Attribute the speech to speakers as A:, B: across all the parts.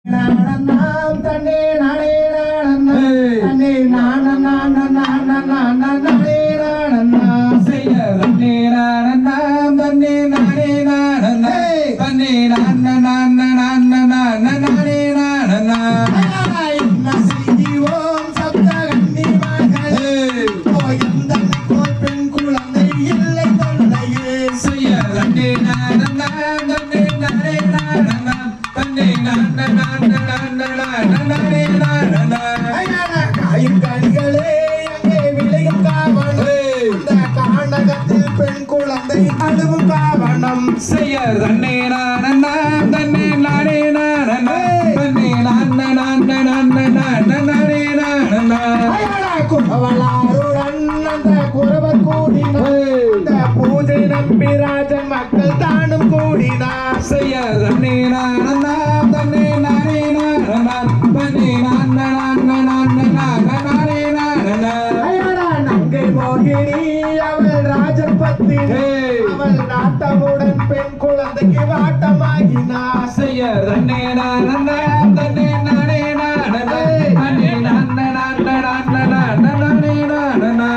A: நானன்னாம் தன்னே நானே நானன்னா தன்னே நானன்னா நானே நானன்னா
B: செய்ய தன்னே நானன்னாம் தன்னே நானே நானன்னா தன்னே நானே நானன்னா
A: என்ன செய்வோம் சப்த கண்ணி மகளே போயந்தன் போல் பெண் குழந்தை இல்லை தொல்லையே
B: செய்ய தன்னே நானன்னாம் தன்னே நானே நானன்னா தன்னே நானே நானன்னா
A: காயும் கனிகளே அங்கே விளையும் காவணம் இந்த காண்டகத்தில் பெண் குழந்தை அழுவும் காவணம்
B: செய்ய தன்னே நானன்னாம் தன்னே நானே நானன்னா தன்னே நானே நானன்னா
A: குறவளாருடன் அந்த குறவர் கூடினார் இந்த பூஜை நம்பி ராஜன் மக்கள் தானும் கூடினார்
B: செய்ய தன்னே நானன்னாம் தன்னே நானே நானன்னா தன்னே நானே நானன்னா
A: நங்கை மோகினி அவள் ராஜன் பத்தினி அவள் நாட்டமுடன் பெண் குழந்தைக்கு வாட்டமாகினார்
B: செய்ய தன்னே நானன்னாம் தன்னே நானே நானன்னா தன்னே நானே நானன்னா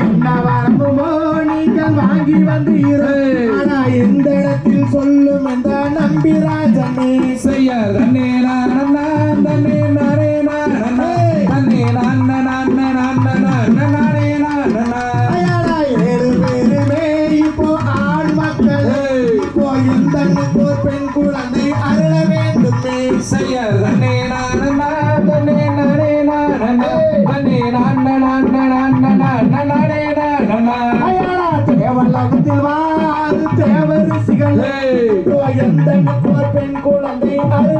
A: என்ன வரம்புமோ நீங்கள் வாங்கி வந்தீர்கள் ஆனா எந்த இடத்தில் சொல்லும் என்ற நம்பி ராஜனே
B: செய்ய தன்னே நானன்னாம் தன்னே நானே நானன்னா தன்னே நானே நானன்னா
A: ஏழு பேருமே இப்போ ஆண் மக்கள் இப்போ எந்த பெண் குழந்தை அருள வேண்டுமே
B: செய்ய தன்னே நானன்னாம் தன்னே நானே நானன்னா தன்னே நானே நானன்னா
A: தேவலகத்தில் வாரு தேவ ரிஷிகள் இப்போ எந்த பெண் குழந்தை அருள